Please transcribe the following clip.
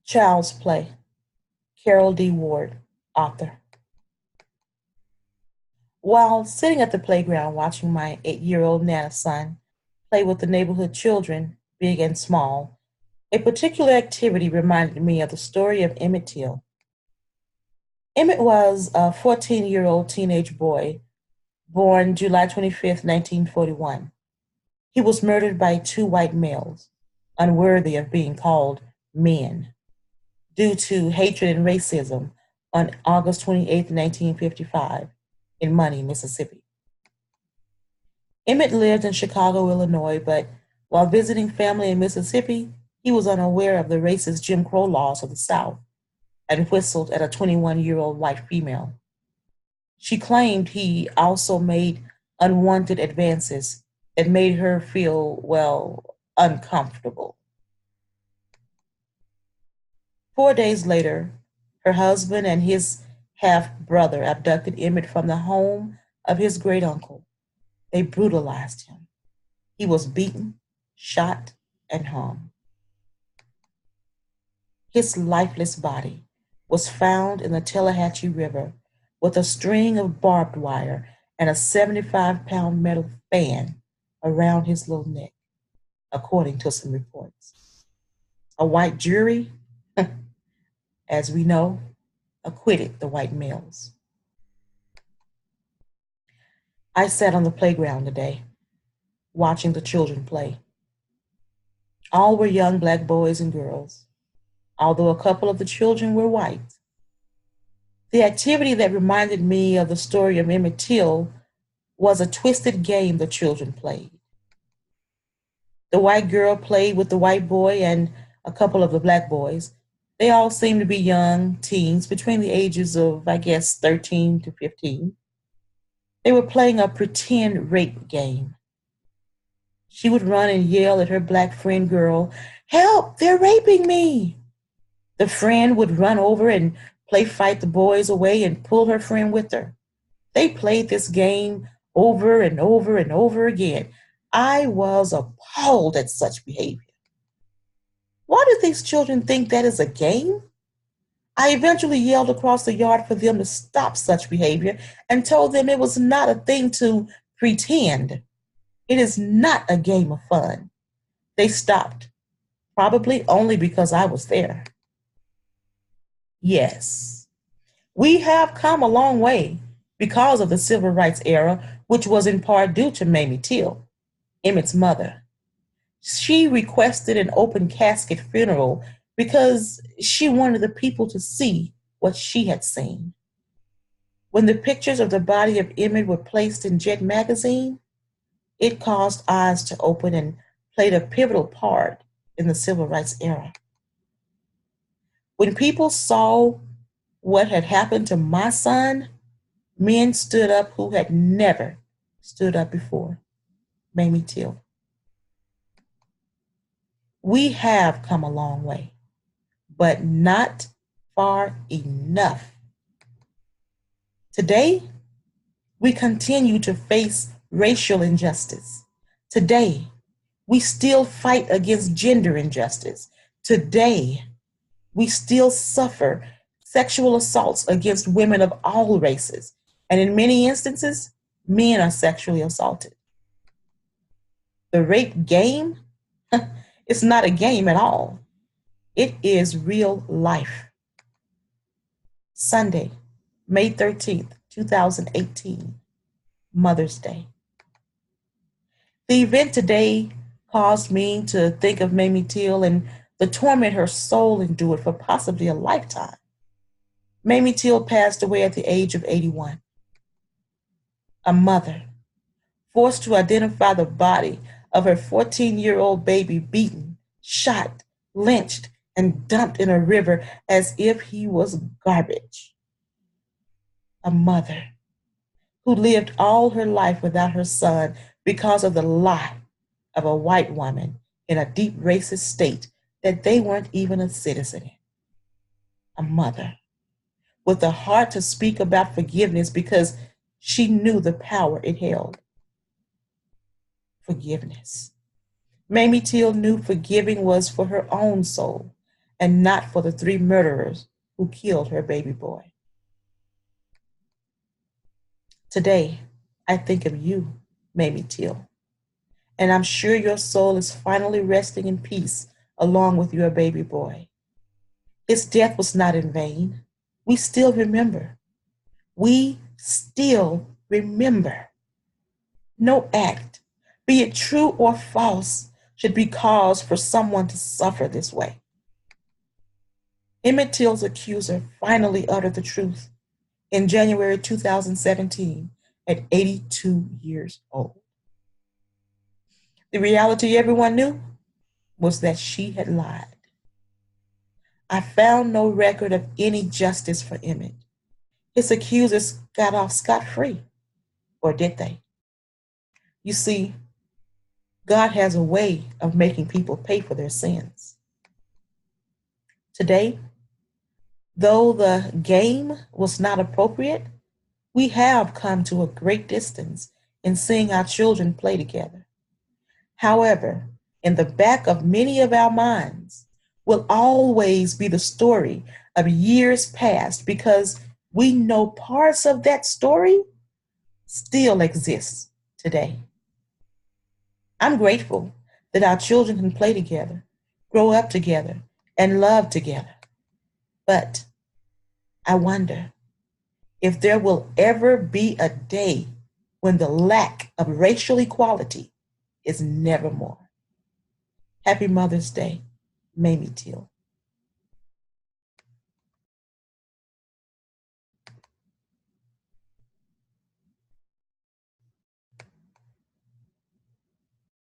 Child's Play, Carol D. Ward, author. While sitting at the playground watching my 8-year-old Nana son play with the neighborhood children, big and small, a particular activity reminded me of the story of Emmett Till. Emmett was a 14-year-old teenage boy born July 25th, 1941. He was murdered by two white males, unworthy of being called men, due to hatred and racism on August 28th, 1955, in Money, Mississippi. Emmett lived in Chicago, Illinois, but while visiting family in Mississippi, he was unaware of the racist Jim Crow laws of the South and whistled at a 21-year-old white female. She claimed he also made unwanted advances that made her feel, well, uncomfortable. 4 days later, her husband and his half brother abducted Emmett from the home of his great uncle. They brutalized him. He was beaten, shot, and hung. His lifeless body was found in the Tallahatchie River with a string of barbed wire and a 75-pound metal fan around his little neck, according to some reports. A white jury, as we know, acquitted the white males. I sat on the playground today, watching the children play. All were young black boys and girls, although a couple of the children were white. The activity that reminded me of the story of Emmett Till was a twisted game the children played. The white girl played with the white boy and a couple of the black boys. They all seemed to be young teens between the ages of, I guess, 13 to 15. They were playing a pretend rape game. She would run and yell at her black friend girl, "Help, they're raping me." The friend would run over and play fight the boys away and pull her friend with her. They played this game over and over and over again. I was appalled at such behavior. Why do these children think that is a game? I eventually yelled across the yard for them to stop such behavior and told them it was not a thing to pretend. It is not a game of fun. They stopped, probably only because I was there. Yes, we have come a long way because of the civil rights era, which was in part due to Mamie Till, Emmett's mother. She requested an open casket funeral because she wanted the people to see what she had seen. When the pictures of the body of Emmett were placed in Jet magazine, it caused eyes to open and played a pivotal part in the civil rights era. When people saw what had happened to my son, men stood up who had never stood up before. Mamie Till. We have come a long way, but not far enough. Today, we continue to face racial injustice. Today, we still fight against gender injustice. Today, we still suffer sexual assaults against women of all races. And in many instances, men are sexually assaulted. The rape game, it's not a game at all. It is real life. Sunday, May 13th, 2018, Mother's Day. The event today caused me to think of Mamie Till and the torment her soul endured for possibly a lifetime. Mamie Till passed away at the age of 81. A mother, forced to identify the body of her 14-year-old baby beaten, shot, lynched, and dumped in a river as if he was garbage. A mother who lived all her life without her son because of the lie of a white woman in a deep racist state that they weren't even a citizen in. A mother with the heart to speak about forgiveness because she knew the power it held. Forgiveness. Mamie Till knew forgiving was for her own soul, and not for the 3 murderers who killed her baby boy. Today, I think of you, Mamie Till, and I'm sure your soul is finally resting in peace along with your baby boy. His death was not in vain. We still remember. We still remember. No act, be it true or false, should be cause for someone to suffer this way. Emmett Till's accuser finally uttered the truth in January 2017 at 82 years old. The reality everyone knew was that she had lied. I found no record of any justice for Emmett. His accusers got off scot-free, or did they? You see, God has a way of making people pay for their sins. Today, though the game was not appropriate, we have come to a great distance in seeing our children play together. However, in the back of many of our minds will always be the story of years past, because we know parts of that story still exists today. I'm grateful that our children can play together, grow up together, and love together. But I wonder if there will ever be a day when the lack of racial equality is nevermore. Happy Mother's Day, Mamie Till.